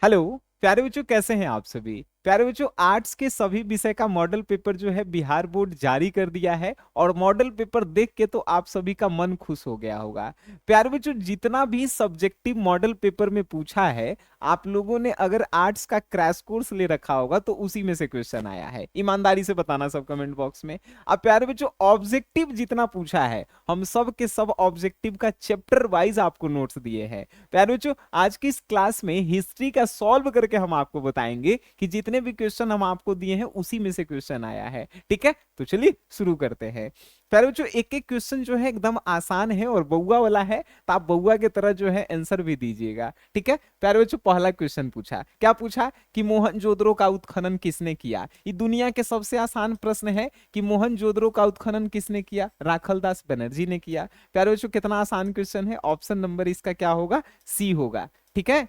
Hello प्यारे बच्चों, कैसे हैं आप सभी। प्यारे बच्चों, आर्ट्स के सभी विषय का मॉडल पेपर जो है बिहार बोर्ड जारी कर दिया है और मॉडल पेपर देख के तो आप सभी का मन खुश हो गया होगा। प्यारे बच्चों, जितना भी सब्जेक्टिव मॉडल पेपर में पूछा है, आप लोगों ने अगर आर्ट्स का क्रैश कोर्स ले रखा होगा तो उसी में से क्वेश्चन आया है। ईमानदारी से बताना सब कमेंट बॉक्स में। अब प्यारे बच्चों, ऑब्जेक्टिव जितना पूछा है, हम सब के सब ऑब्जेक्टिव का चैप्टर वाइज आपको नोट्स दिए हैं। प्यारे बच्चों, आज की इस क्लास में हिस्ट्री का सॉल्व करके हम आपको बताएंगे कि जितने भी क्वेश्चन हम आपको दिए हैं उसी में से क्वेश्चन आया है। ठीक है, तो चलिए शुरू करते हैं। प्यारे बच्चों, एक एक क्वेश्चन जो है एकदम आसान है और बउआ वाला है, तो आप बउआ की तरह जो है आंसर भी दीजिएगा। ठीक है प्यारे बच्चों, पहला क्वेश्चन पूछा, क्या पूछा कि मोहनजोदड़ो का उत्खनन किसने किया। ये दुनिया के सबसे आसान प्रश्न है कि मोहनजोदड़ो का उत्खनन किसने किया। राखलदास बनर्जी ने किया। प्यारे बच्चों, कितना आसान क्वेश्चन है। ऑप्शन नंबर इसका क्या होगा, सी होगा। ठीक है,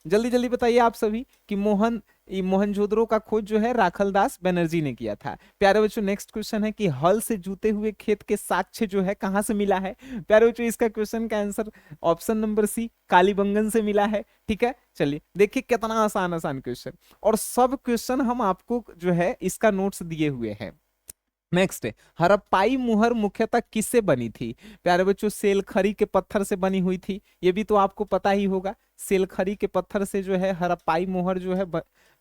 जल्दी जल्दी बताइए आप सभी कि मोहनजोदड़ो का खोज जो है राखलदास बनर्जी ने किया था। प्यारे बच्चों, नेक्स्ट क्वेश्चन है कि हल से जूते हुए खेत के साक्ष्य जो है कहां से मिला है। प्यारे बच्चों, इसका क्वेश्चन का answer option number C, Kalibangan से मिला है। ठीक है, चलिए देखिए कितना आसान आसान क्वेश्चन, और सब क्वेश्चन हम आपको जो है इसका नोट्स दिए हुए हैं। नेक्स्ट, हड़प्पाई मुहर मुख्यतः किससे बनी थी। प्यारे बच्चों, सेलखरी के पत्थर से बनी हुई थी, ये भी तो आपको पता ही होगा। सेलखरी के पत्थर से जो है हड़प्पाई मुहर जो है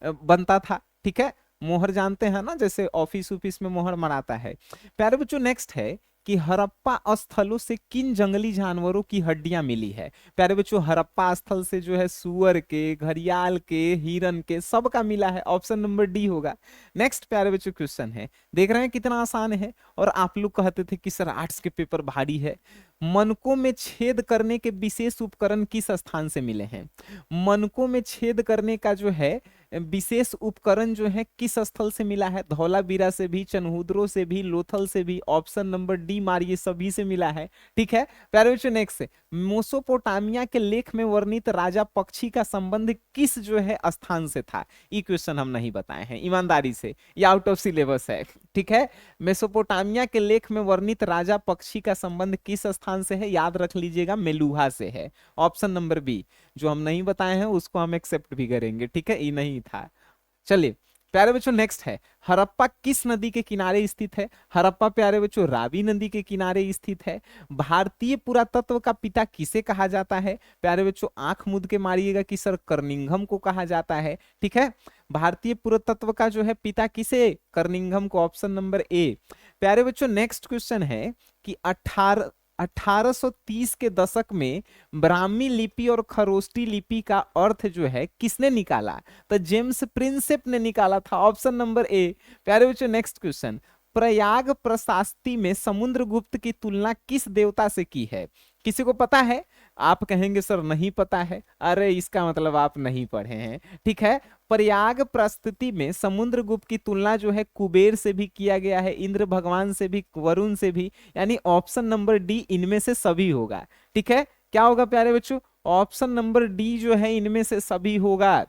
बनता था। ठीक है, मोहर जानते हैं ना, जैसे ऑफिस ऑफिस में मोहर मराता है। प्यारे बच्चों, नेक्स्ट है कि हड़प्पा स्थलों से किन जंगली जानवरों की हड्डियां मिली है। प्यारे बच्चों, हड़प्पा स्थल से जो है सुअर के, घड़ियाल के, हिरन के, सबका मिला है। ऑप्शन नंबर डी होगा। नेक्स्ट प्यारे बच्चों क्वेश्चन है, देख रहे हैं कितना आसान है। और आप लोग कहते थे कि सर आर्ट्स के पेपर भारी है। मनकों में छेद करने के विशेष उपकरण किस स्थान से मिले हैं। मनकों में छेद करने का जो है विशेष उपकरण जो है किस स्थल से मिला है। धौलावीरा से भी, चनहुद्रो से भी, लोथल से भी। ऑप्शन नंबर डी मारिए, सभी से मिला है। ठीक है प्यारे बच्चों, नेक्स्ट, मोसोपोटामिया के लेख में वर्णित राजा पक्षी का संबंध किस जो है स्थान से था। ये क्वेश्चन हम नहीं बताए हैं ईमानदारी से, ये आउट ऑफ सिलेबस है। ठीक है, मेसोपोटामिया के लेख में वर्णित राजा पक्षी का संबंध किस स्थान से है, याद रख लीजिएगा, मेलुहा से है। ऑप्शन नंबर बी, जो हम नहीं बताए हैं उसको हम एक्सेप्ट भी करेंगे। ठीक है, ये नहीं था। चलिए प्यारे बच्चों, नेक्स्ट है, हड़प्पा किस नदी के किनारे स्थित है। हड़प्पा प्यारे बच्चों रावी नदी के किनारे स्थित है। भारतीय पुरातत्व का पिता किसे कहा जाता है। प्यारे बच्चों, आंख मूंद के मारिएगा कि सर कर्निंघम को कहा जाता है। ठीक है, भारतीय पुरातत्व का जो है पिता किसे, कर्निंघम को। Option number A. प्यारे बच्चों, नेक्स्ट क्वेश्चन है कि 1830 के दशक में ब्राह्मी लिपि और खरोष्टी लिपि का अर्थ जो है किसने निकाला। तो जेम्स प्रिंसेप ने निकाला था। Option number A. प्यारे बच्चों, नेक्स्ट क्वेश्चन, प्रयाग प्रशास्ति में समुद्रगुप्त की तुलना किस देवता से की है। किसी को पता है। आप कहेंगे सर नहीं पता है, अरे इसका मतलब आप नहीं पढ़े हैं। ठीक है, प्रयाग प्रस्तुति में समुद्रगुप्त की तुलना जो है कुबेर से भी किया गया है, इंद्र भगवान से भी, वरुण से भी। यानी ऑप्शन नंबर डी इनमें से सभी होगा। ठीक है, क्या होगा प्यारे बच्चों, ऑप्शन नंबर डी जो है इनमें से सभी होगा,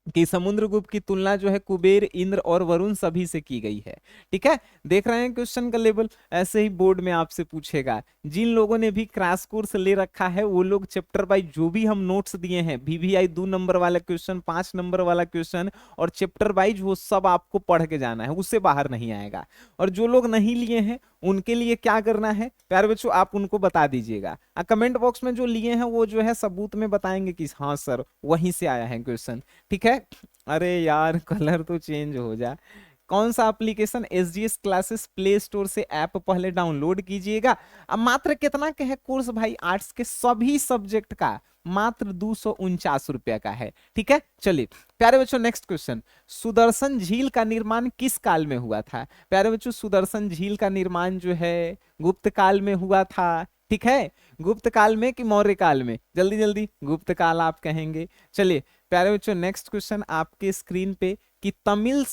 कि समुद्रगुप्त की तुलना जो है कुबेर, इंद्र और वरुण सभी से की गई है। ठीक है, देख रहे हैं क्वेश्चन का लेवल। ऐसे ही बोर्ड में आपसे पूछेगा। जिन लोगों ने भी क्रैश कोर्स ले रखा है वो लोग चैप्टर वाइज जो भी हम नोट्स दिए हैं, VVI 2 नंबर वाला क्वेश्चन, 5 नंबर वाला क्वेश्चन, और चैप्टर वाइज वो सब आपको पढ़ के जाना है, उससे बाहर नहीं आएगा। और जो लोग नहीं लिए हैं उनके लिए क्या करना है प्यारे बच्चों, आप उनको बता दीजिएगा। कमेंट बॉक्स में जो लिए हैं वो जो है सबूत में बताएंगे कि हाँ सर वहीं से आया है क्वेश्चन। ठीक है, अरे यार कलर तो चेंज हो जा। कौन सा application, SGS classes play store से ऐप पहले डाउनलोड कीजिएगा। अब मात्र कितना के है कोर्स भाई, आर्ट्स के सभी सब्जेक्ट का मात्र 249 रुपया का है। ठीक है, चलिए प्यारे बच्चों, नेक्स्ट क्वेश्चन, सुदर्शन झील का निर्माण किस काल में हुआ था। प्यारे बच्चों, सुदर्शन झील का निर्माण जो है गुप्त काल में हुआ था। ठीक है, गुप्त काल में कि मौर्य काल में, जल्दी जल्दी, गुप्त काल आप कहेंगे। चलिए प्यारे बच्चों, नेक्स्ट क्वेश्चन आपके स्क्रीन पे कि तमिल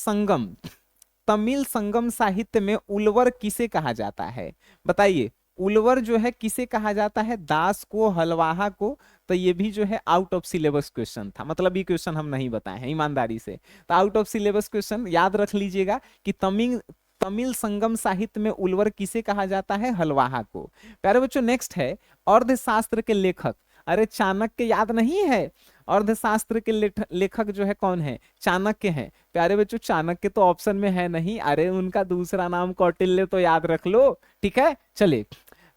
संगम साहित्य में उलवर किसे कहा जाता है। बताइए, उलवर जो है किसे कहा जाता है, दास को, हलवाहा को। तो ये भी जो है आउट ऑफ सिलेबस क्वेश्चन था, मतलब ये क्वेश्चन हम नहीं बताए हैं ईमानदारी से। तो आउट ऑफ सिलेबस क्वेश्चन याद रख लीजिएगा कि तमिल तमिल संगम साहित्य में उलवर किसे कहा जाता है, हलवाहा को। प्यारे बच्चों, नेक्स्ट है अर्थशास्त्र के लेखक। अरे चाणक्य याद नहीं है, अर्थशास्त्र के लेखक जो है कौन है? चाणक्य हैं। प्यारे बच्चों चाणक्य तो ऑप्शन में है नहीं, अरे उनका दूसरा नाम कौटिल्य तो याद रख लो। ठीक है, चलिए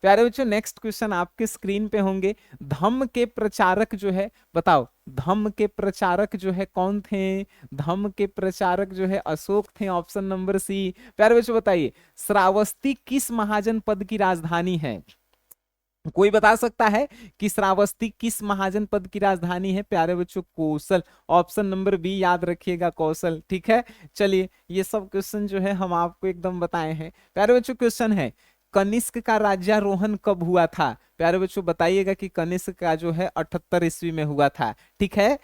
प्यारे बच्चों नेक्स्ट क्वेश्चन आपके स्क्रीन पे होंगे। धम्म के प्रचारक जो है, बताओ धम्म के प्रचारक जो है कौन थे? धम्म के प्रचारक जो है अशोक थे, ऑप्शन नंबर सी। प्यारे बच्चों बताइए श्रावस्ती किस महाजनपद की राजधानी है? कोई बता सकता है कि श्रावस्ती किस महाजनपद की राजधानी है? प्यारे बच्चों कौशल, ऑप्शन नंबर बी याद रखिएगा, कौशल। ठीक है, चलिए ये सब क्वेश्चन जो है हम आपको एकदम बताए हैं। प्यारे बच्चों क्वेश्चन है कनिष्क का राज्यारोहण कब हुआ था? प्यारे बच्चों बताइएगा कि कनिष्क का जो है 78 ईस्वी में हुआ था। ठीक है,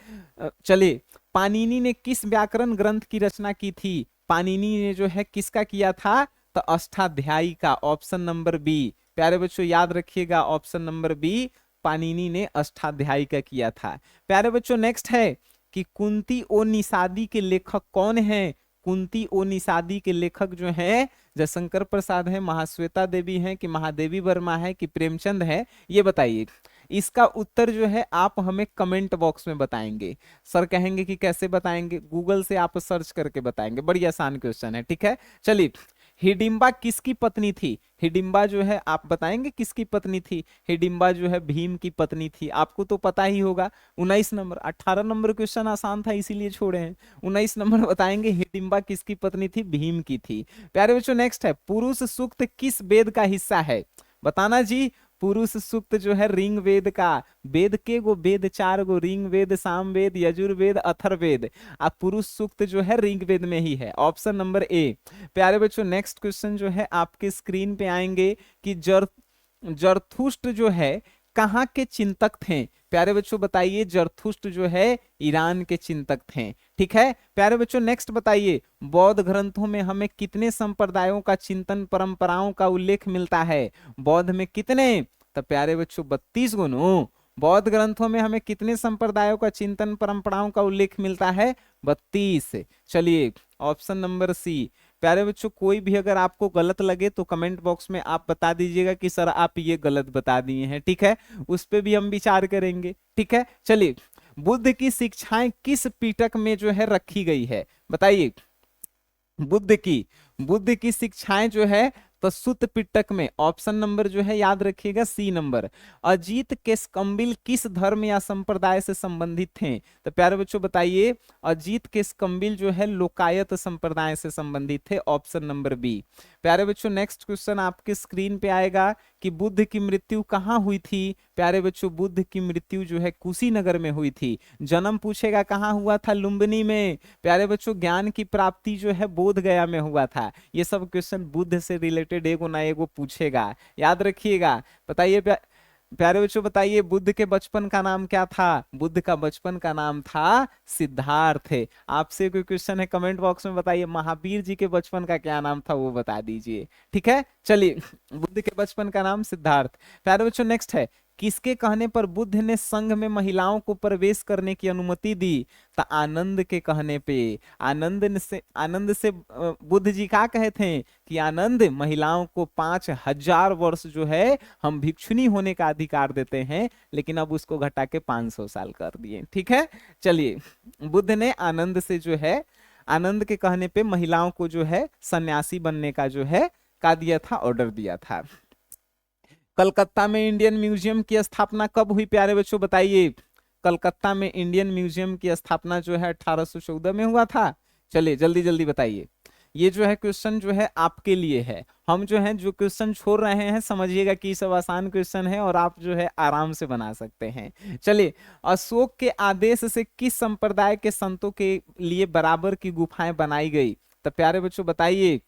चलिए पाणिनि ने किस व्याकरण ग्रंथ की रचना की थी? पाणिनि ने जो है किसका किया था? तो अष्टाध्यायी का, ऑप्शन नंबर बी। प्यारे बच्चों याद रखिएगा ऑप्शन नंबर बी, पाणिनि ने अष्टाध्यायी का किया था। प्यारे बच्चों नेक्स्ट है कि कुंती ओ निषादी के लेखक कौन है? कुंती ओ निषादी के लेखक जो हैं जयशंकर प्रसाद है, महाश्वेता देवी हैं, कि महादेवी वर्मा है, कि प्रेमचंद है, ये बताइए। इसका उत्तर जो है आप हमें कमेंट बॉक्स में बताएंगे। सर कहेंगे कि कैसे बताएंगे, गूगल से आप सर्च करके बताएंगे, बड़ी आसान क्वेश्चन है। ठीक है, चलिए हिडिंबा किसकी पत्नी थी? हिडिंबा जो है आप बताएंगे किसकी पत्नी थी? हिडिंबा जो है भीम की पत्नी थी, आपको तो पता ही होगा। 19 नंबर, 18 नंबर क्वेश्चन आसान था इसीलिए छोड़े हैं। 19 नंबर बताएंगे हिडिंबा किसकी पत्नी थी? भीम की थी। प्यारे बच्चों नेक्स्ट है पुरुष सूक्त किस वेद का हिस्सा है? बताना जी। पुरुष सूक्त जो है ऋग वेद का, वेद के गो वेद 4 गो, ऋग वेद, साम वेद, यजुर्वेद, अथर्ववेद। अब पुरुष सूक्त जो है ऋग वेद में ही है, ऑप्शन नंबर ए। प्यारे बच्चों नेक्स्ट क्वेश्चन जो है आपके स्क्रीन पे आएंगे कि जरथुष्ट जो है कहाँ के चिंतक थे? प्यारे बच्चों बताइए जरथुष्ट जो है ईरान के चिंतक थे। ठीक है, प्यारे बच्चों नेक्स्ट बताइए बौद्ध ग्रंथों में हमें कितने संप्रदायों का चिंतन परंपराओं का उल्लेख मिलता है? बौद्ध में कितने? तो प्यारे बच्चों 32 गो नो। बौद्ध ग्रंथों में हमें कितने संप्रदायों का चिंतन परंपराओं का उल्लेख मिलता है? 32। चलिए ऑप्शन नंबर सी। प्यारे बच्चों कोई भी अगर आपको गलत लगे तो कमेंट बॉक्स में आप बता दीजिएगा कि सर आप ये गलत बता दिए हैं। ठीक है, उस पे भी हम विचार करेंगे। ठीक है, चलिए बुद्ध की शिक्षाएं किस पिटक में जो है रखी गई है? बताइए बुद्ध की शिक्षाएं जो है तो सुत्त पिटक में, ऑप्शन नंबर जो है याद रखिएगा सी नंबर। अजीत केशकम्बिल किस धर्म या संप्रदाय से संबंधित थे? तो प्यारे बच्चों बताइए अजीत केशकम्बिल जो है लोकायत संप्रदाय से संबंधित थे, ऑप्शन नंबर बी। प्यारे बच्चों नेक्स्ट क्वेश्चन आपके स्क्रीन पे आएगा कि बुद्ध की मृत्यु कहाँ हुई थी? प्यारे बच्चों बुद्ध की मृत्यु जो है कुशीनगर में हुई थी। जन्म पूछेगा कहाँ हुआ था? लुम्बिनी में। प्यारे बच्चों ज्ञान की प्राप्ति जो है बोध गया में हुआ था। ये सब क्वेश्चन बुद्ध से रिलेटेड एगो ना एगो पूछेगा, याद रखिएगा। बताइए प्यारे बच्चों बताइए बुद्ध के बचपन का नाम क्या था? बुद्ध का बचपन का नाम था सिद्धार्थ। आपसे कोई क्वेश्चन है कमेंट बॉक्स में बताइए महावीर जी के बचपन का क्या नाम था वो बता दीजिए। ठीक है, चलिए बुद्ध के बचपन का नाम सिद्धार्थ। प्यारे बच्चों नेक्स्ट है किसके कहने पर बुद्ध ने संघ में महिलाओं को प्रवेश करने की अनुमति दी? तो आनंद के कहने पे। आनंद से बुद्ध जी क्या कहे थे कि आनंद महिलाओं को 5000 वर्ष जो है हम भिक्षुनी होने का अधिकार देते हैं, लेकिन अब उसको घटा के 500 साल कर दिए। ठीक है, चलिए बुद्ध ने आनंद से जो है आनंद के कहने पे महिलाओं को जो है सन्यासी बनने का जो है का दिया था, ऑर्डर दिया था। कलकत्ता में इंडियन म्यूजियम की स्थापना कब हुई? प्यारे बच्चों बताइए कलकत्ता में इंडियन म्यूजियम की स्थापना जो है 1814 में हुआ था। चलिए जल्दी जल्दी बताइए। ये जो है क्वेश्चन जो है आपके लिए है। हम जो है जो क्वेश्चन छोड़ रहे हैं समझिएगा कि सब आसान क्वेश्चन है और आप जो है आराम से बना सकते हैं। चलिए अशोक के आदेश से किस संप्रदाय के संतों के लिए बराबर की गुफाएं बनाई गई? तो प्यारे बच्चों बताइए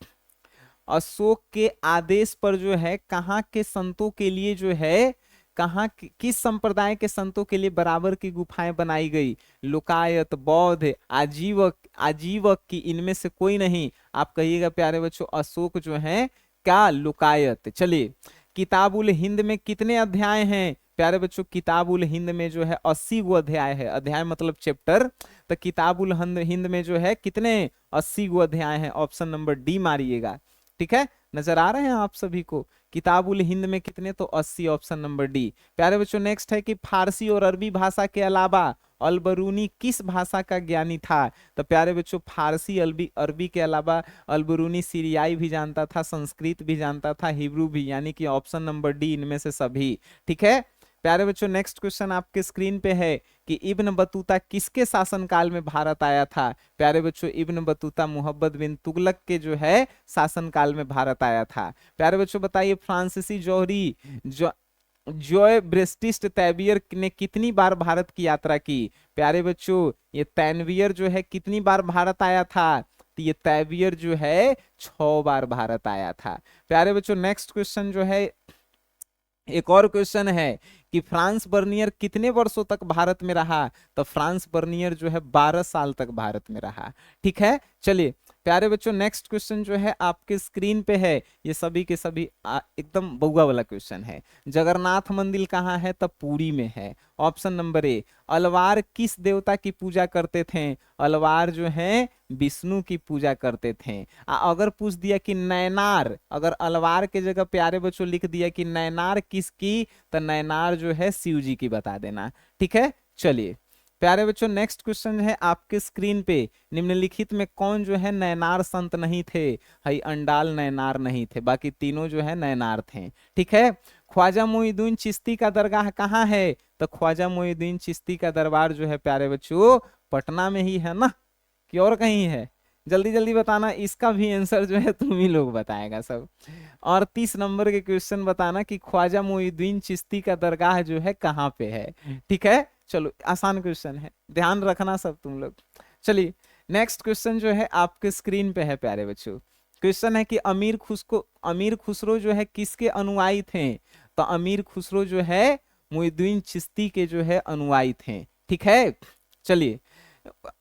अशोक के आदेश पर जो है कहाँ के संतों के लिए जो है किस संप्रदाय के संतों के लिए बराबर की गुफाएं बनाई गई? लोकायत, बौद्ध, आजीवक की इनमें से कोई नहीं। आप कहिएगा प्यारे बच्चों अशोक जो है क्या? लोकायत। चलिए किताब उल हिंद में कितने अध्याय हैं? प्यारे बच्चों किताब उल हिंद में जो है 80 गो अध्याय है। अध्याय मतलब चैप्टर। तो किताब उल हिंद में जो है कितने? 80 गो अध्याय हैं, ऑप्शन नंबर डी मारिएगा। ठीक है, नजर आ रहे हैं आप सभी को किताब उल हिंद में कितने? तो 80, ऑप्शन नंबर डी। प्यारे बच्चों नेक्स्ट है कि फारसी और अरबी भाषा के अलावा अलबरूनी किस भाषा का ज्ञानी था? तो प्यारे बच्चों फारसी, अरबी, अरबी के अलावा अलबरूनी सीरियाई भी जानता था, संस्कृत भी जानता था, हिब्रू भी, यानी कि ऑप्शन नंबर डी इनमें से सभी। ठीक है प्यारे बच्चों, नेक्स्ट क्वेश्चन आपके स्क्रीन पे है कि इब्न बतूता किसके शासनकाल में भारत आया था? प्यारे बच्चों इब्न बतूता मोहम्मद बिन तुगलक के जो है शासनकाल में भारत आया था। प्यारे बच्चों बताइए फ्रांसीसी जौहरी जो जॉय ब्रेस्टिस्ट तैबियर ने कितनी बार भारत की यात्रा की? प्यारे बच्चों ये तैनवियर जो है कितनी बार भारत आया था? तो ये तैबियर जो है 6 बार भारत आया था। प्यारे बच्चों नेक्स्ट क्वेश्चन जो है, एक और क्वेश्चन है कि फ्रांस बर्नियर कितने वर्षों तक भारत में रहा? तो फ्रांस बर्नियर जो है 12 साल तक भारत में रहा। ठीक है चलिए प्यारे बच्चों नेक्स्ट क्वेश्चन जो है आपके स्क्रीन पे है, ये सभी के सभी एकदम बउआ वाला क्वेश्चन है। जगन्नाथ मंदिर कहाँ है? तो पुरी में है। Option number A. अलवार किस देवता की पूजा करते थे? अलवार जो है विष्णु की पूजा करते थे। अगर पूछ दिया कि नैनार, अगर अलवार के जगह प्यारे बच्चों लिख दिया कि नैनार किसकी, तो नैनार जो है शिव जी की बता देना। ठीक है चलिए प्यारे बच्चों नेक्स्ट क्वेश्चन है आपके स्क्रीन पे, निम्नलिखित में कौन जो है नैनार संत नहीं थे? हई अंडाल नैनार नहीं थे, बाकी तीनों जो है नैनार थे। ठीक है ख्वाजा मोइनुद्दीन चिश्ती का दरगाह कहाँ है? तो ख्वाजा मोइनुद्दीन चिश्ती का दरबार जो है प्यारे बच्चों पटना में ही है ना, कि और कहीं है? जल्दी जल्दी बताना, इसका भी आंसर जो है तुम ही लोग बताएगा सब। और 30 नंबर के क्वेश्चन बताना कि ख्वाजा मोइनुद्दीन चिश्ती का दरगाह जो है कहाँ पे है। ठीक है चलो आसान क्वेश्चन है, ध्यान रखना सब तुम लोग। चलिए नेक्स्ट क्वेश्चन जो है आपके स्क्रीन पे है प्यारे बच्चों। क्वेश्चन है कि अमीर खुसरो जो है किसके अनुयायी थे? तो अमीर खुसरो जो है मोइनुद्दीन चिश्ती के जो है अनुयायी थे। ठीक है चलिए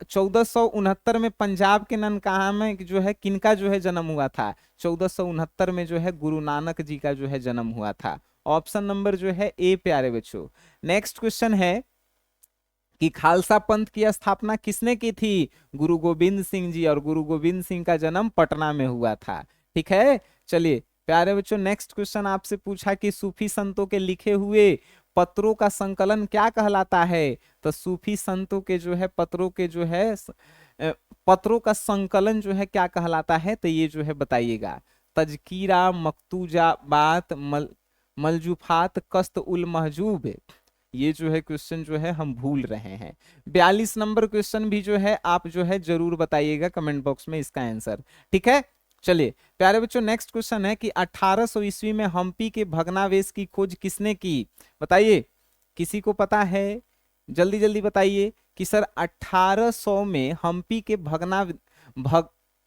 1469 में पंजाब के ननकाना में जो है किनका जो है जन्म हुआ था? 1469 में जो है गुरु नानक जी का जो है जन्म हुआ था। ऑप्शन नंबर जो है ए प्यारे बच्चों। नेक्स्ट क्वेश्चन है कि खालसा पंथ की स्थापना किसने की थी? गुरु गोविंद सिंह जी, और गुरु गोविंद सिंह का जन्म पटना में हुआ था। ठीक है चलिए प्यारे बच्चों नेक्स्ट क्वेश्चन आपसे पूछा कि सूफी संतों के लिखे हुए पत्रों का संकलन क्या कहलाता है? तो सूफी संतों के जो है पत्रों के जो है पत्रों का संकलन जो है क्या कहलाता है? तो ये जो है बताइएगा। तजकीरा, मकतूजा बात, मलजूफात, कस्त उल महजूब। ये जो है क्वेश्चन जो है हम भूल रहे हैं। 42 नंबर क्वेश्चन भी जो है आप जो है जरूर बताइएगा कमेंट बॉक्स में इसका आंसर। ठीक है चलिए प्यारे बच्चों नेक्स्ट क्वेश्चन है कि 1800 ईस्वी में हम्पी के भग्नावशेष की खोज किसने की? बताइए किसी को पता है? जल्दी जल्दी बताइए कि सर 1800 में हम्पी के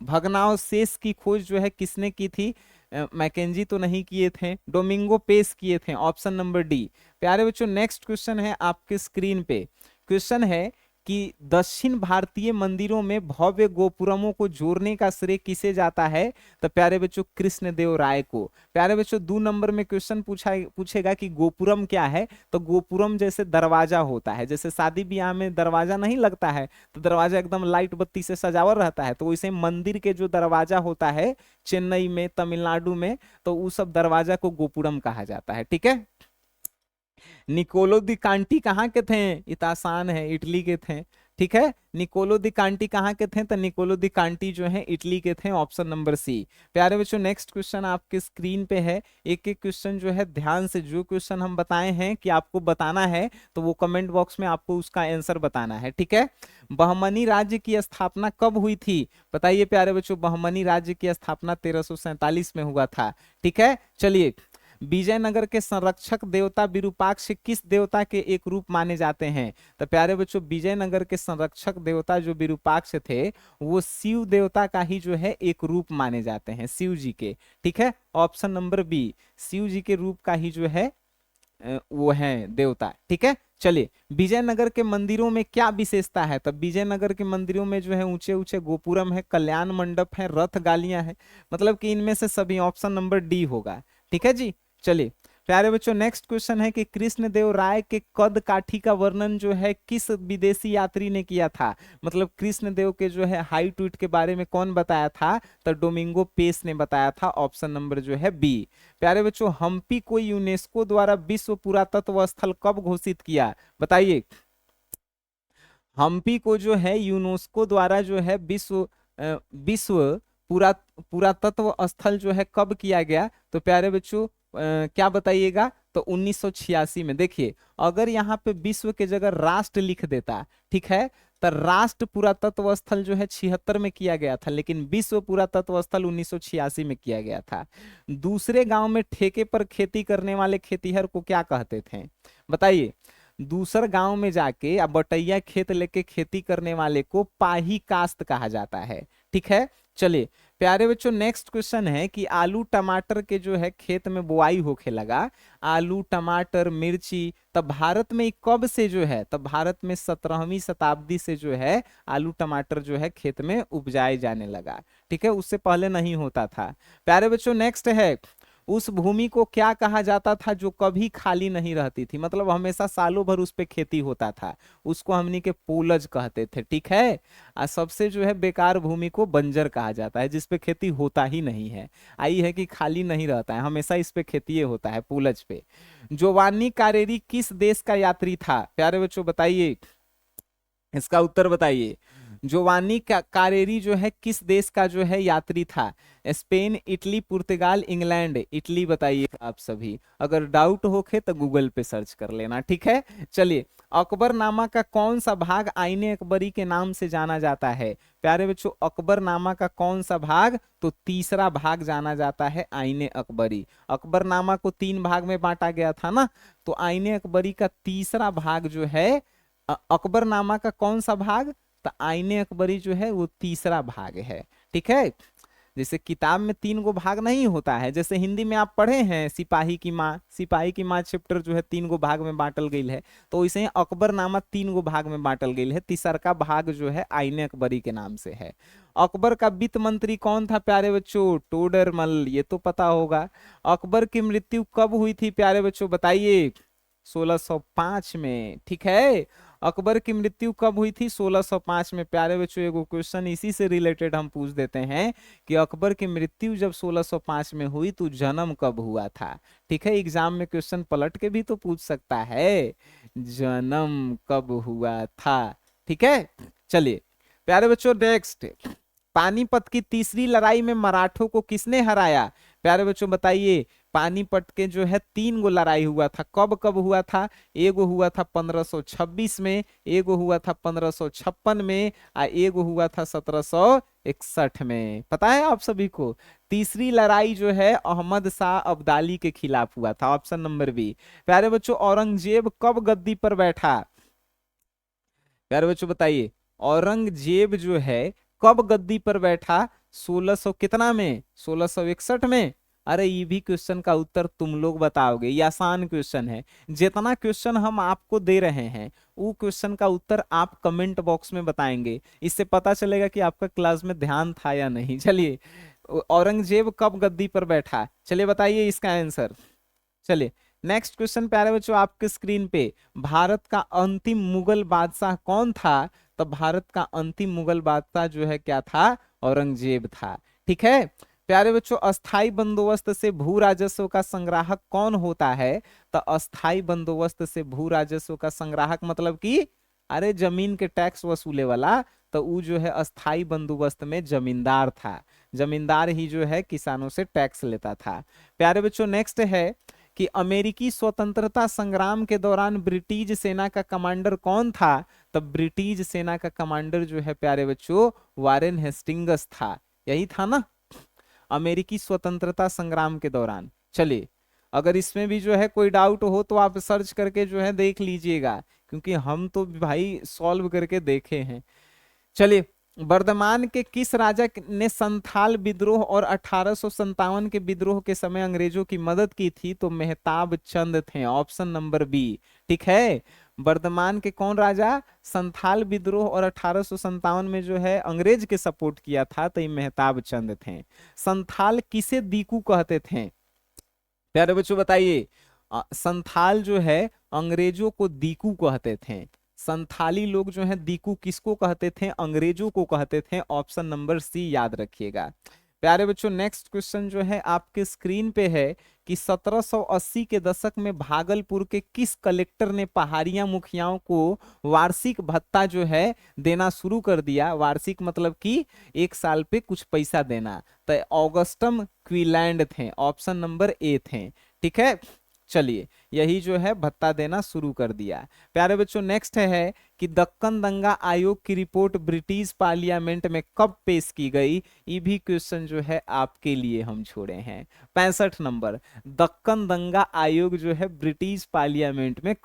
भग्नावशेष की खोज जो है किसने की थी? मैकेंजी तो नहीं किए थे, डोमिंगो पेस किए थे। Option number D. प्यारे बच्चों नेक्स्ट क्वेश्चन है आपके स्क्रीन पे। क्वेश्चन है कि दक्षिण भारतीय मंदिरों में भव्य गोपुरमों को जोड़ने का श्रेय किसे जाता है? तो प्यारे बच्चों कृष्णदेव राय को। प्यारे बच्चों 2 नंबर में क्वेश्चन पूछेगा कि गोपुरम क्या है? तो गोपुरम जैसे दरवाजा होता है, जैसे शादी ब्याह में दरवाजा नहीं लगता है तो दरवाजा एकदम लाइट बत्ती से सजावट रहता है, तो वैसे मंदिर के जो दरवाजा होता है चेन्नई में, तमिलनाडु में, तो उस सब दरवाजा को गोपुरम कहा जाता है। ठीक है निकोलो दी कांटी कहाँ के थे? इतना आसान है, इटली के थे। ठीक है निकोलो दी कांटी कहाँ के थे? तो निकोलो दी कांटी जो है इटली के थे। Option number C. प्यारे बच्चों नेक्स्ट क्वेश्चन आपके स्क्रीन पे है। एक एक क्वेश्चन जो है ध्यान से, जो क्वेश्चन हम बताए हैं कि आपको बताना है तो वो कमेंट बॉक्स में आपको उसका आंसर बताना है। ठीक है बहमनी राज्य की स्थापना कब हुई थी? बताइए प्यारे बच्चों बहमनी राज्य की स्थापना 1347 में हुआ था। ठीक है चलिए विजयनगर के संरक्षक देवता विरूपाक्ष किस देवता के एक रूप माने जाते हैं? तो प्यारे बच्चों विजयनगर के संरक्षक देवता जो विरूपाक्ष थे वो शिव देवता का ही जो है एक रूप माने जाते हैं, शिव जी के। ठीक है ऑप्शन नंबर बी, शिव जी के रूप का ही जो है वो है देवता। ठीक है चलिए विजयनगर के मंदिरों में क्या विशेषता है? तो विजयनगर के मंदिरों में जो है ऊंचे ऊंचे गोपुरम है, कल्याण मंडप है, रथ गालियां है, मतलब कि इनमें से सभी ऑप्शन नंबर डी होगा। ठीक है जी चलिए प्यारे बच्चों नेक्स्ट क्वेश्चन है कि कृष्णदेव राय के कद काठी का वर्णन जो है किस विदेशी यात्री ने किया था? मतलब कृष्णदेव के जो है हाइट वेट के बारे में कौन बताया था? तो डोमिंगो पेस ने बताया था। ऑप्शन नंबर जो है बी। प्यारे बच्चों हम्पी को यूनेस्को द्वारा विश्व पुरातत्व स्थल कब घोषित किया? बताइए हम्पी को जो है यूनेस्को द्वारा जो है विश्व पुरा पुरातत्व स्थल जो है कब किया गया? तो प्यारे बच्चों क्या बताइएगा? तो 1986 में। देखिए, अगर यहाँ पे विश्व के जगह राष्ट्र लिख देता, ठीक है, तो राष्ट्र पुरातत्व स्थल जो है 76 में किया गया था, लेकिन विश्व पुरातत्व स्थल 1986 में किया गया था। दूसरे गांव में ठेके पर खेती करने वाले खेतीहर को क्या कहते थे? बताइए। दूसर गांव में जाके अब बटैया खेत लेके खेती करने वाले को पाही कास्त कहा जाता है, ठीक है। चलिए प्यारे बच्चों, नेक्स्ट क्वेश्चन है कि आलू टमाटर के जो है खेत में बुआई होके लगा, आलू टमाटर मिर्ची, तब भारत में कब से जो है, तब भारत में 17वीं शताब्दी से जो है आलू टमाटर जो है खेत में उपजाए जाने लगा, ठीक है, उससे पहले नहीं होता था। प्यारे बच्चों नेक्स्ट है, उस भूमि को क्या कहा जाता था जो कभी खाली नहीं रहती थी, मतलब हमेशा सालों भर उस पे खेती होता था, उसको हमनी के पूलज कहते थे, ठीक है। और सबसे जो है बेकार भूमि को बंजर कहा जाता है, जिसपे खेती होता ही नहीं है, आई है कि खाली नहीं रहता है, हमेशा इस पे खेती होता है, पूलज पे। जोवानी कारेरी किस देश का यात्री था? प्यारे बच्चों बताइए, इसका उत्तर बताइए। जोवानी कारेरी जो है किस देश का जो है यात्री था? स्पेन, इटली, पुर्तगाल, इंग्लैंड। इटली बताइए आप सभी, अगर डाउट होखे तो गूगल पे सर्च कर लेना, ठीक है। चलिए, अकबरनामा का कौन सा भाग आईने अकबरी के नाम से जाना जाता है? प्यारे बच्चों, अकबरनामा का कौन सा भाग? तो तीसरा भाग जाना जाता है आईने अकबरी। अकबरनामा को 3 भाग में बांटा गया था ना, तो आईने अकबरी का तीसरा भाग जो है अकबरनामा का कौन सा भाग? तो आईने अकबरी जो है वो तीसरा भाग है, ठीक है। जैसे किताब में 3 गो भाग नहीं होता है, जैसे हिंदी में आप पढ़े हैं सिपाही की माँ, सिपाही की माँ चैप्टर जो है 3 गो भाग में बांटल गई है, तो वैसे ही अकबरनामा 3 गो भाग में बांटल गई है, तीसरा का भाग जो है आईने अकबरी के नाम से है। अकबर का वित्त मंत्री कौन था प्यारे बच्चों? टोडरमल, ये तो पता होगा। अकबर की मृत्यु कब हुई थी प्यारे बच्चों बताइए? 1605 में, ठीक है। अकबर की मृत्यु कब हुई थी? 1605 में। प्यारे बच्चों एगो क्वेश्चन इसी से रिलेटेड हम पूछ देते हैं कि अकबर की मृत्यु जब 1605 में हुई तो जन्म कब हुआ था, ठीक है। एग्जाम में क्वेश्चन पलट के भी तो पूछ सकता है, जन्म कब हुआ था, ठीक है। चलिए प्यारे बच्चों नेक्स्ट, पानीपत की तीसरी लड़ाई में मराठों को किसने हराया? प्यारे बच्चों बताइए। पानीपत के जो है 3 गो लड़ाई हुआ था, कब कब हुआ था? एगो हुआ था 1526 में, एगो हुआ था 1556 में, और एगो हुआ था 1761 में। पता है आप सभी को? तीसरी लड़ाई जो है अहमद शाह अब्दाली के खिलाफ हुआ था, ऑप्शन नंबर बी। प्यारे बच्चों औरंगजेब कब गद्दी पर बैठा? प्यारे बच्चों बताइए, औरंगजेब जो है कब गद्दी पर बैठा? 1600 कितना में? 1661 में। अरे ये भी क्वेश्चन का उत्तर तुम लोग बताओगे, ये आसान क्वेश्चन है। जितना क्वेश्चन हम आपको दे रहे हैं वो क्वेश्चन का उत्तर आप कमेंट बॉक्स में बताएंगे, इससे पता चलेगा कि आपका क्लास में ध्यान था या नहीं। चलिए, औरंगजेब कब गद्दी पर बैठा? चलिए बताइए इसका आंसर। चलिए नेक्स्ट क्वेश्चन प्यारे बच्चों आपके स्क्रीन पे, भारत का अंतिम मुगल बादशाह कौन था? तो भारत का अंतिम मुगल बादशाह जो है क्या था? औरंगजेब था, ठीक है। प्यारे बच्चों अस्थाई बंदोबस्त से भू राजस्व का संग्राहक कौन होता है? तो अस्थाई बंदोबस्त से भू राजस्व का संग्राहक मतलब कि अरे जमीन के टैक्स वसूले वाला, तो वो जो है अस्थाई बंदोबस्त में जमींदार था, जमींदार ही जो है किसानों से टैक्स लेता था। प्यारे बच्चों नेक्स्ट है कि अमेरिकी स्वतंत्रता संग्राम के दौरान ब्रिटिश सेना का कमांडर कौन था? तब ब्रिटिश सेना का कमांडर जो है प्यारे बच्चों वारेन हेस्टिंग्स था, यही था ना अमेरिकी स्वतंत्रता संग्राम के दौरान। चलिए, अगर इसमें भी जो है कोई डाउट हो तो आप सर्च करके जो है देख लीजिएगा, क्योंकि हम तो भाई सॉल्व करके देखे हैं। चलिए, वर्धमान के किस राजा ने संथाल विद्रोह और 1857 के विद्रोह के समय अंग्रेजों की मदद की थी? तो मेहताब चंद थे, ऑप्शन नंबर बी, ठीक है। वर्धमान के कौन राजा संथाल विद्रोह और 1857 में जो है अंग्रेज के सपोर्ट किया था? तो ये मेहताब चंद थे। संथाल किसे दीकू कहते थे? प्यारे बच्चों बताइए। संथाल जो है अंग्रेजों को दीकू कहते थे। संथाली लोग जो है दीकू किसको कहते थे? अंग्रेजों को कहते थे, ऑप्शन नंबर सी याद रखिएगा। प्यारे बच्चों नेक्स्ट क्वेश्चन जो है आपके स्क्रीन पे है कि 1780 के दशक में भागलपुर के किस कलेक्टर ने पहाड़िया मुखियाओं को वार्षिक भत्ता जो है देना शुरू कर दिया। वार्षिक मतलब कि एक साल पे कुछ पैसा देना। तो ऑगस्टम क्विलैंड थे, ऑप्शन नंबर ए थे। ठीक है, चलिए यही जो है भत्ता देना शुरू कर दिया। प्यारे बच्चों नेक्स्ट है कि दक्कन दंगा आयोग की रिपोर्ट ब्रिटिश पार्लियामेंट में कब पेश की गई। ये भी क्वेश्चन जो है आपके लिए हम छोड़े हैं। 65 नंबर, दक्कन दंगा आयोग जो है ब्रिटिश पार्लियामेंट में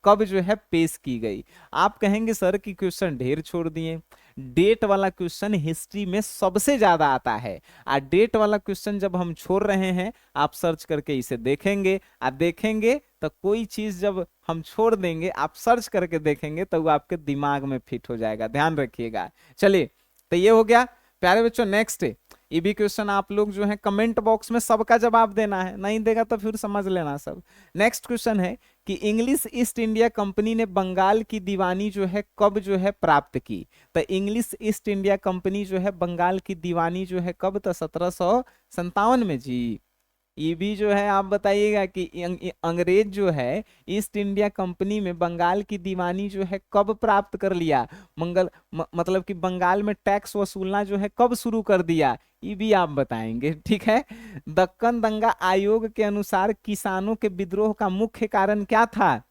कब जो है पेश की गई। आप कहेंगे सर कि क्वेश्चन ढेर छोड़ दिए। डेट वाला क्वेश्चन हिस्ट्री में सबसे ज्यादा आता है। डेट वाला क्वेश्चन जब हम छोड़ रहे हैं, आप सर्च करके इसे देखेंगे, आप देखेंगे तो कोई चीज जब हम छोड़ देंगे, आप सर्च करके देखेंगे तो वो आपके दिमाग में फिट हो जाएगा, ध्यान रखिएगा। चलिए, तो ये हो गया। प्यारे बच्चों नेक्स्ट, ये भी क्वेश्चन आप लोग जो है कमेंट बॉक्स में सबका जवाब देना है, नहीं देगा तो फिर समझ लेना सब। नेक्स्ट क्वेश्चन है कि इंग्लिश ईस्ट इंडिया कंपनी ने बंगाल की दीवानी जो है कब जो है प्राप्त की। तो इंग्लिश ईस्ट इंडिया कंपनी जो है बंगाल की दीवानी जो है कब, तो 1757 में जी। ये भी जो है आप बताइएगा कि अंग्रेज जो है ईस्ट इंडिया कंपनी में बंगाल की दीवानी जो है कब प्राप्त कर लिया। मतलब कि बंगाल में टैक्स वसूलना जो है कब शुरू कर दिया, ये भी आप बताएंगे। ठीक है, दक्कन दंगा आयोग के अनुसार किसानों के विद्रोह का मुख्य कारण क्या था।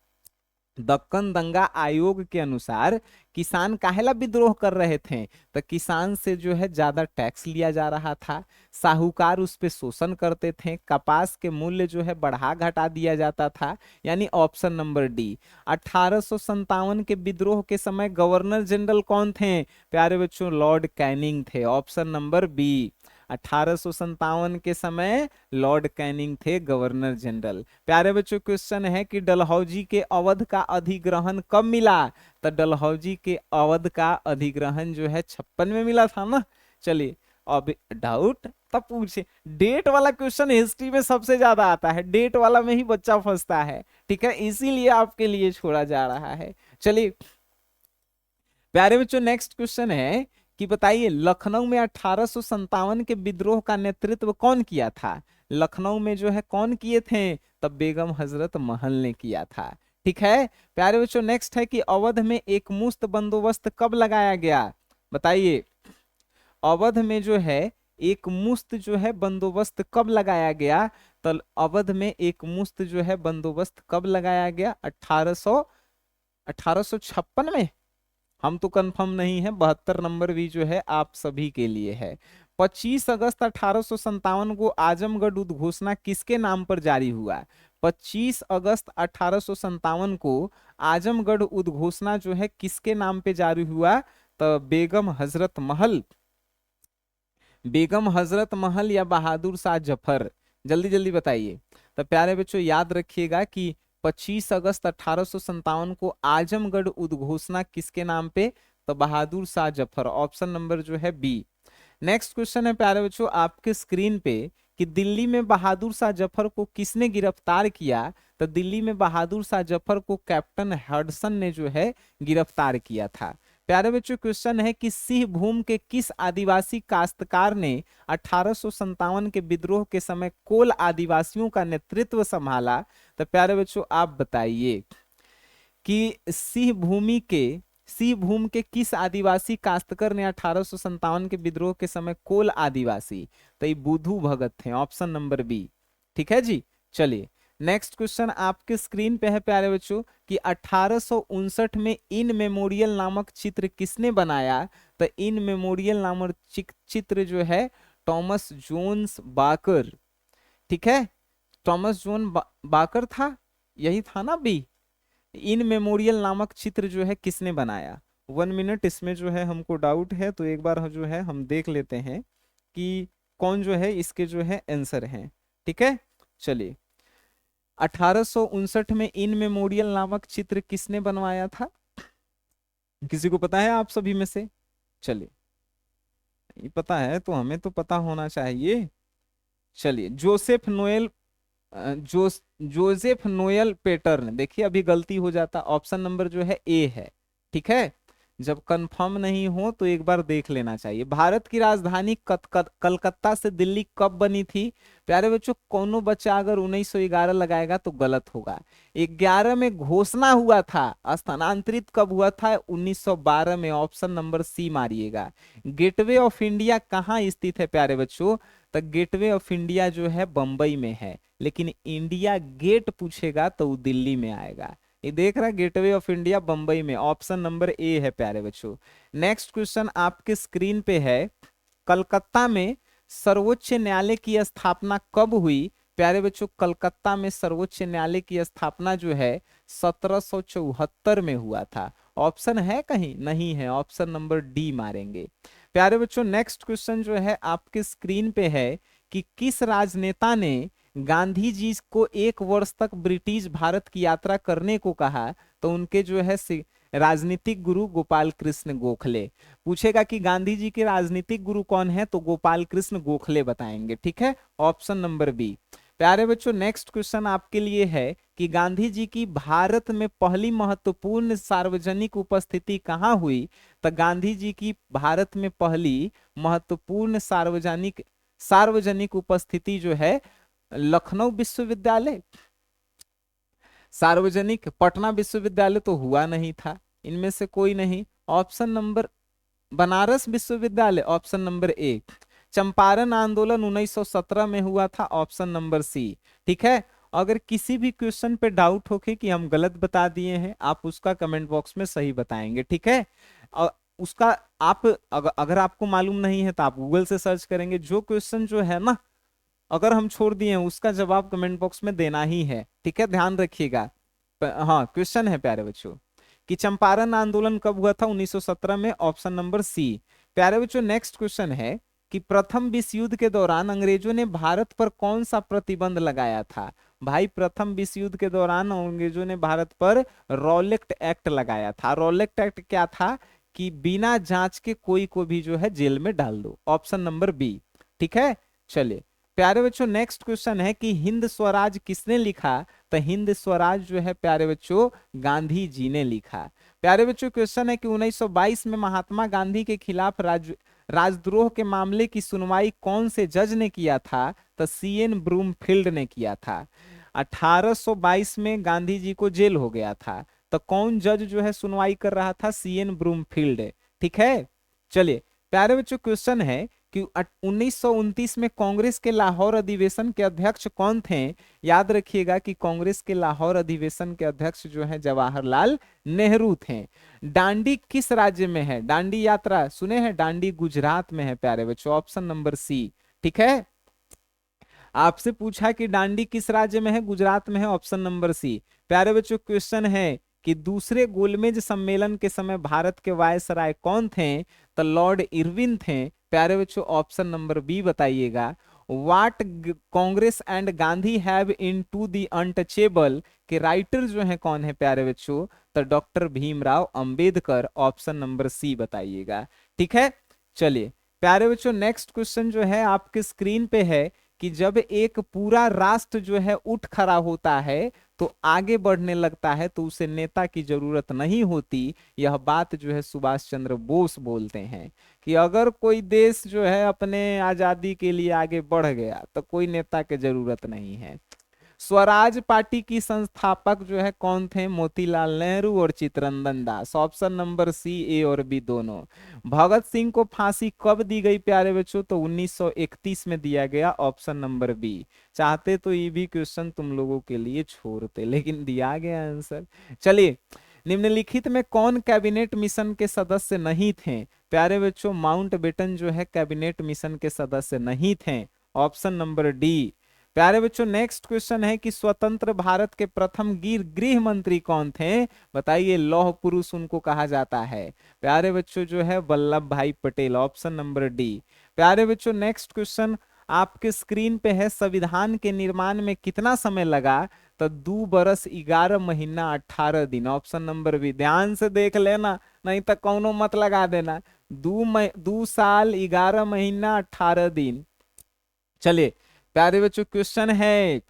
दक्कन दंगा आयोग के अनुसार किसान काहेला विद्रोह कर रहे थे, तो किसान से जो है ज्यादा टैक्स लिया जा रहा था, साहूकार उस पे शोषण करते थे, कपास के मूल्य जो है बढ़ा घटा दिया जाता था। यानी ऑप्शन नंबर डी। 1857 के विद्रोह के समय गवर्नर जनरल कौन थे प्यारे बच्चों, लॉर्ड कैनिंग थे, ऑप्शन नंबर बी। 1857 के समय लॉर्ड कैनिंग थे गवर्नर जनरल। प्यारे बच्चों क्वेश्चन है कि डलहौजी के अवध का अधिग्रहण कब मिला। तो डलहौजी के अवध का अधिग्रहण जो है 56 में मिला था ना। चलिए, अब डाउट तब पूछे। डेट वाला क्वेश्चन हिस्ट्री में सबसे ज्यादा आता है, डेट वाला में ही बच्चा फंसता है। ठीक है, इसीलिए आपके लिए छोड़ा जा रहा है। चलिए प्यारे बच्चों नेक्स्ट क्वेश्चन है कि बताइए लखनऊ में 1857 के विद्रोह का नेतृत्व कौन किया था। लखनऊ में जो है कौन किए थे, तब बेगम हजरत महल ने किया था। ठीक है, प्यारे बच्चों नेक्स्ट है कि अवध में एक मुश्त बंदोबस्त कब लगाया गया। बताइए, अवध में जो है एक मुश्त जो है बंदोबस्त कब लगाया गया। तो अवध में एक मुश्त जो है बंदोबस्त कब लगाया गया, 1856 में। हम तो कंफर्म नहीं है, 72 नंबर भी जो है आप सभी के लिए है। 25 अगस्त 1857 को आजमगढ़ उद्घोषणा किसके नाम पर जारी हुआ। 25 अगस्त 1857 को आजमगढ़ उद्घोषणा जो है किसके नाम पे जारी हुआ, तो बेगम हजरत महल, बेगम हजरत महल या बहादुर शाह जफर, जल्दी जल्दी बताइए। तो प्यारे बच्चों याद रखिएगा कि 25 अगस्त 1857 को आजमगढ़ उद्घोषणा किसके नाम पे, तो बहादुर शाह जफर, ऑप्शन नंबर जो है बी। नेक्स्ट क्वेश्चन है प्यारे बच्चों आपके स्क्रीन पे कि दिल्ली में बहादुर शाह जफर को किसने गिरफ्तार किया। तो दिल्ली में बहादुर शाह जफर को कैप्टन हडसन ने जो है गिरफ्तार किया था। प्यारे बच्चों क्वेश्चन है कि सिंह भूम के किस आदिवासी काश्तकार ने 1857 के विद्रोह के समय कोल आदिवासियों का नेतृत्व संभाला। तो प्यारे बच्चों आप बताइए कि सिंह भूम के किस आदिवासी काश्तकार ने 1857 के विद्रोह के समय कोल आदिवासी, तो ये बुधू भगत थे, ऑप्शन नंबर बी। ठीक है जी, चलिए नेक्स्ट क्वेश्चन आपके स्क्रीन पे है प्यारे बच्चों कि 1859 में इन मेमोरियल नामक चित्र किसने बनाया। तो इन मेमोरियल नामक चित्र जो है थॉमस जोन्स बाकर। ठीक है, थॉमस बाकर था, यही था ना बी। इन मेमोरियल नामक चित्र जो है किसने बनाया। 1 मिनट, इसमें जो है हमको डाउट है, तो एक बार जो है हम देख लेते हैं कि कौन जो है इसके जो है आंसर हैं। ठीक है, चलिए 1859 में इन मेमोरियल नामक चित्र किसने बनवाया था, किसी को पता है आप सभी में से। चलिए, ये पता है तो हमें तो पता होना चाहिए। चलिए जोसेफ नोएल पेटर्न, देखिए अभी गलती हो जाता, ऑप्शन नंबर जो है ए है। ठीक है, जब कंफर्म नहीं हो तो एक बार देख लेना चाहिए। भारत की राजधानी कलकत्ता से दिल्ली कब बनी थी? प्यारे बच्चों, कोनो बच्चा अगर 1911 लगाएगा तो गलत होगा। 11 में घोषणा हुआ था, स्थानांतरित कब हुआ था? 1912 में। ऑप्शन नंबर सी मारिएगा। गेटवे ऑफ इंडिया कहाँ स्थित है प्यारे बच्चों? तो गेटवे ऑफ इंडिया जो है बंबई में है, लेकिन इंडिया गेट पूछेगा तो वो दिल्ली में आएगा। ये देख रहा है, गेटवे ऑफ इंडिया बंबई में। ऑप्शन नंबर ए है प्यारे बच्चों। नेक्स्ट क्वेश्चन आपके स्क्रीन पे है, कलकत्ता में सर्वोच्च न्यायालय की स्थापना कब हुई? प्यारे बच्चों, कलकत्ता में सर्वोच्च न्यायालय की स्थापना जो है 1774 में हुआ था। ऑप्शन है कहीं? नहीं है। ऑप्शन नंबर डी मारेंगे। प्यारे बच्चों, नेक्स्ट क्वेश्चन जो है आपके स्क्रीन पे है कि किस राजनेता ने गांधी जी को 1 वर्ष तक ब्रिटिश भारत की यात्रा करने को कहा? तो उनके जो है राजनीतिक गुरु गोपाल कृष्ण गोखले। पूछेगा कि गांधी जी के राजनीतिक गुरु कौन है, तो गोपाल कृष्ण गोखले बताएंगे। ठीक है, ऑप्शन नंबर बी। प्यारे बच्चों, नेक्स्ट क्वेश्चन आपके लिए है कि गांधी जी की भारत में पहली महत्वपूर्ण सार्वजनिक उपस्थिति कहाँ हुई? तो गांधी जी की भारत में पहली महत्वपूर्ण सार्वजनिक सार्वजनिक उपस्थिति जो है लखनऊ विश्वविद्यालय, सार्वजनिक पटना विश्वविद्यालय तो हुआ नहीं था, इनमें से कोई नहीं। ऑप्शन नंबर बनारस विश्वविद्यालय, ऑप्शन नंबर ए। चंपारण आंदोलन 1917 में हुआ था, ऑप्शन नंबर सी। ठीक है, अगर किसी भी क्वेश्चन पे डाउट होके कि हम गलत बता दिए हैं, आप उसका कमेंट बॉक्स में सही बताएंगे। ठीक है, और उसका आप अगर आपको मालूम नहीं है तो आप गूगल से सर्च करेंगे। जो क्वेश्चन जो है ना, अगर हम छोड़ दिए हैं, उसका जवाब कमेंट बॉक्स में देना ही है। ठीक है, ध्यान रखिएगा। हाँ, क्वेश्चन है प्यारे बच्चों कि चंपारण आंदोलन कब हुआ था? 1917 में। Option number C. प्यारे बच्चों, नेक्स्ट क्वेश्चन है कि प्रथम विश्व युद्ध के दौरान अंग्रेजों ने भारत पर कौन सा प्रतिबंध लगाया था? भाई, प्रथम विश्व युद्ध के दौरान अंग्रेजों ने भारत पर रॉलेक्ट एक्ट लगाया था। रॉलेक्ट एक्ट क्या था? कि बिना जांच के कोई को भी जो है जेल में डाल दो। Option number B. ठीक है, चलिए प्यारे बच्चों, नेक्स्ट क्वेश्चन है कि हिंद स्वराज किसने लिखा? तो हिंद स्वराज जो है प्यारे बच्चों गांधी जी ने लिखा। प्यारे बच्चों, क्वेश्चन है कि 1922 में महात्मा गांधी के खिलाफ राजद्रोह के मामले की सुनवाई कौन से जज ने किया था? तो सीएन ब्रूमफील्ड ने किया था। 1822 में गांधी जी को जेल हो गया था, तो कौन जज जो है सुनवाई कर रहा था? CN Broomfield. ठीक है, चलिए प्यारे बच्चों, क्वेश्चन है कि 1929 में कांग्रेस के लाहौर अधिवेशन के अध्यक्ष कौन थे? याद रखिएगा कि कांग्रेस के लाहौर अधिवेशन के अध्यक्ष जो है जवाहरलाल नेहरू थे। दांडी किस राज्य में है? दांडी यात्रा सुने हैं? दांडी गुजरात में है प्यारे बच्चों। Option number C. ठीक है, आपसे पूछा कि दांडी किस राज्य में है? गुजरात में है। Option number C. प्यारे बच्चों, क्वेश्चन है कि दूसरे गोलमेज सम्मेलन के समय भारत के वायसराय कौन थे? तो लॉर्ड इरविन थे। प्यारे बच्चों, ऑप्शन नंबर बी बताइएगा। What Congress and Gandhi have in to the untouchable के राइटर जो है कौन है प्यारे बच्चों? तो doctor Bhimrao Ambedkar. Option number C बताइएगा। ठीक है, चलिए प्यारे बच्चों, नेक्स्ट क्वेश्चन जो है आपके स्क्रीन पे है कि जब एक पूरा राष्ट्र जो है उठ खड़ा होता है तो आगे बढ़ने लगता है तो उसे नेता की जरूरत नहीं होती। यह बात जो है सुभाष चंद्र बोस बोलते हैं कि अगर कोई देश जो है अपने आजादी के लिए आगे बढ़ गया तो कोई नेता की जरूरत नहीं है। स्वराज पार्टी की संस्थापक जो है कौन थे? मोतीलाल नेहरू और चित्तरंजन दास। ऑप्शन नंबर सी, ए और बी दोनों। भगत सिंह को फांसी कब दी गई प्यारे बच्चों? तो 1931 में दिया गया। Option number B. चाहते तो ये भी क्वेश्चन तुम लोगों के लिए छोड़ते, लेकिन दिया गया आंसर। चलिए, निम्नलिखित में कौन कैबिनेट मिशन के सदस्य नहीं थे? प्यारे बच्चों, माउंटबेटन जो है कैबिनेट मिशन के सदस्य नहीं थे। Option number D. प्यारे बच्चों, नेक्स्ट क्वेश्चन है कि स्वतंत्र भारत के प्रथम गृह मंत्री कौन थे? बताइए, लौह पुरुष उनको कहा जाता है। प्यारे बच्चों, जो है वल्लभ भाई पटेल। Option number D. प्यारे बच्चों, नेक्स्ट क्वेश्चन आपके स्क्रीन पे है, संविधान के निर्माण में कितना समय लगा? तो 2 बरस 11 महीना 18 दिन। Option number B. ध्यान से देख लेना, नहीं तो कौनो मत लगा देना। 2 साल 11 महीना 18 दिन। चलिए प्यारे बच्चों, क्वेश्चन है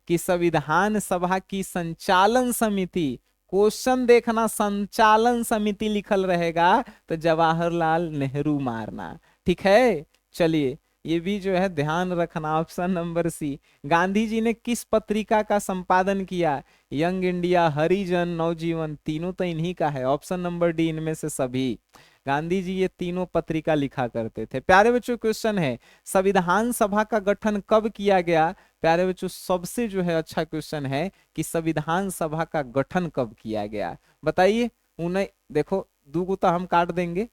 कि संविधान सभा की संचालन समिति क्वेश्चन देखना, संचालन समिति लिखल रहेगा तो जवाहरलाल नेहरू मारना। ठीक है, चलिए ये भी जो है ध्यान रखना। ऑप्शन नंबर सी, गांधी जी ने किस पत्रिका का संपादन किया? यंग इंडिया, हरिजन, नवजीवन, तीनों तो इन्हीं का है। ऑप्शन नंबर डी, इनमें से सभी। गांधी जी ये तीनों पत्रिका लिखा करते थे। प्यारे बच्चों क्वेश्चन है, संविधान सभा का गठन कब किया गया? प्यारे बच्चों सबसे जो है अच्छा क्वेश्चन है कि संविधान सभा का गठन कब किया गया, बताइए। उन्हें देखो, दो को तो हम काट देंगे,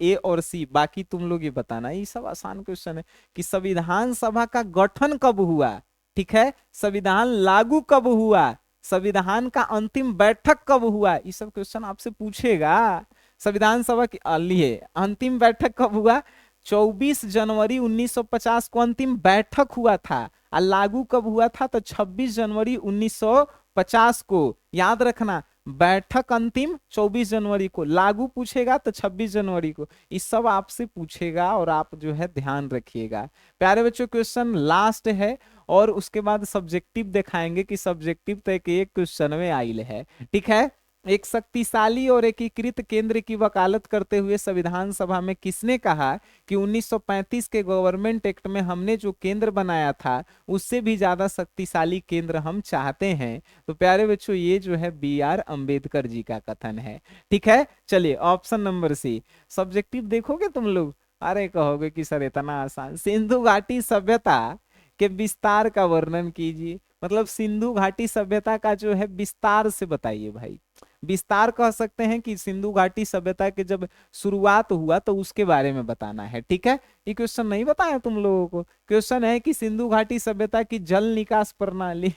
ए और सी, बाकी तुम लोग ये बताना। ये सब आसान क्वेश्चन है कि संविधान सभा का गठन कब हुआ, ठीक है, संविधान लागू कब हुआ, संविधान का अंतिम बैठक कब हुआ, ये सब क्वेश्चन आपसे पूछेगा। संविधान सभा की लिए अंतिम बैठक कब हुआ? 24 जनवरी 1950 को अंतिम बैठक हुआ था। और लागू कब हुआ था? तो 26 जनवरी 1950 को। याद रखना, बैठक अंतिम 24 जनवरी को, लागू पूछेगा तो 26 जनवरी को। इस सब आपसे पूछेगा और आप जो है ध्यान रखिएगा। प्यारे बच्चों क्वेश्चन लास्ट है और उसके बाद सब्जेक्टिव दिखाएंगे कि सब्जेक्टिव तो एक क्वेश्चन में आइल है। ठीक है, एक शक्तिशाली और एकीकृत केंद्र की वकालत करते हुए संविधान सभा में किसने कहा कि 1935 के गवर्नमेंट एक्ट में हमने जो केंद्र बनाया था उससे भी ज्यादा शक्तिशाली केंद्र हम चाहते हैं? तो प्यारे बच्चों ये जो है B.R. अंबेडकर जी का कथन है। ठीक है, चलिए ऑप्शन नंबर सी। सब्जेक्टिव देखोगे तुम लोग, अरे कहोगे कि सर इतना आसान। सिंधु घाटी सभ्यता के विस्तार का वर्णन कीजिए। मतलब सिंधु घाटी सभ्यता का जो है विस्तार से बताइए भाई। विस्तार कह सकते हैं कि सिंधु घाटी सभ्यता के जब शुरुआत हुआ तो उसके बारे में बताना है। ठीक है, ये क्वेश्चन नहीं बताया तुम लोगों को। क्वेश्चन है कि सिंधु घाटी सभ्यता की जल निकास प्रणाली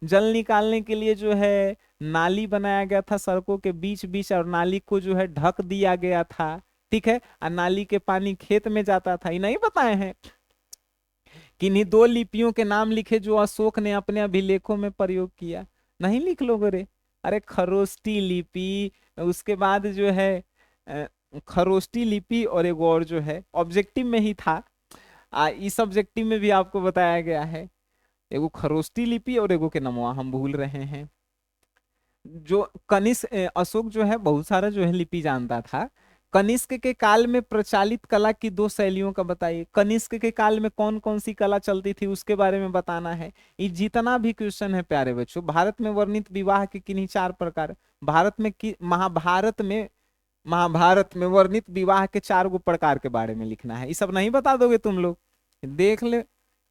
जल निकालने के लिए जो है नाली बनाया गया था सड़कों के बीच बीच, और नाली को जो है ढक दिया गया था। ठीक है, और नाली के पानी खेत में जाता था। ये नहीं बताए हैं? किन्हीं दो लिपियों के नाम लिखे जो अशोक ने अपने अभिलेखों में प्रयोग किया। नहीं लिख लोगे रे? अरे खरोष्टी लिपि, उसके बाद जो है खरोष्टी लिपि, और एक और जो है ऑब्जेक्टिव में ही था। इस ऑब्जेक्टिव में भी आपको बताया गया है। एगो खरोष्टी लिपि और एगो के नमवा हम भूल रहे हैं। जो कनिष्क अशोक जो है बहुत सारा जो है लिपि जानता था। कनिष्क के काल में प्रचलित कला की दो शैलियों का बताइए। कनिष्क के काल में कौन कौन सी कला चलती थी उसके बारे में बताना है। ये जितना भी क्वेश्चन है प्यारे बच्चों, भारत में वर्णित विवाह के किन्हीं चार प्रकार, भारत में की महाभारत में वर्णित विवाह के चार गो प्रकार के बारे में लिखना है। ये सब नहीं बता दोगे तुम लोग? देख ले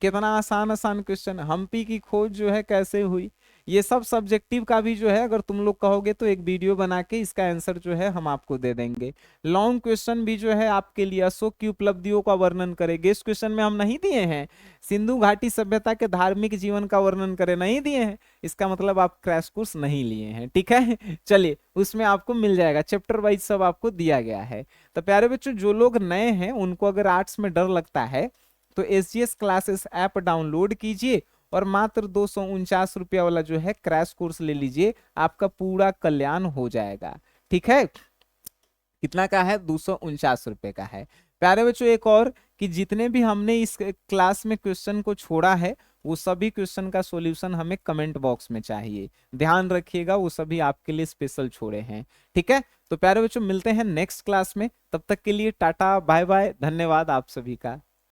कितना आसान आसान क्वेश्चन। हम्पी की खोज जो है कैसे हुई, ये सब सब्जेक्टिव का भी जो है अगर तुम लोग कहोगे तो एक वीडियो बना के इसका आंसर जो है हम आपको दे देंगे। लॉन्ग क्वेश्चन भी जो है आपके लिए अशोक की उपलब्धियों का वर्णन करेंगे। इस क्वेश्चन में हम नहीं दिए हैं। सिंधु घाटी सभ्यता के धार्मिक जीवन का वर्णन करें, नहीं दिए हैं, इसका मतलब आप क्रैश कोर्स नहीं लिए हैं। ठीक है, चलिए उसमें आपको मिल जाएगा, चैप्टर वाइज सब आपको दिया गया है। तो प्यारे बच्चों जो लोग नए हैं उनको अगर आर्ट्स में डर लगता है तो SGS क्लासेस ऐप डाउनलोड कीजिए और मात्र 249 रुपया वाला जो है क्रैश कोर्स ले लीजिए, आपका पूरा कल्याण हो जाएगा। ठीक है, कितना का है? 249 रुपए का है। प्यारे बच्चों एक और कि जितने भी हमने इस क्लास में क्वेश्चन को छोड़ा है वो सभी क्वेश्चन का सॉल्यूशन हमें कमेंट बॉक्स में चाहिए। ध्यान रखिएगा, वो सभी आपके लिए स्पेशल छोड़े हैं। ठीक है, तो प्यारे बच्चों मिलते हैं नेक्स्ट क्लास में। तब तक के लिए टाटा बाय बाय, धन्यवाद आप सभी का।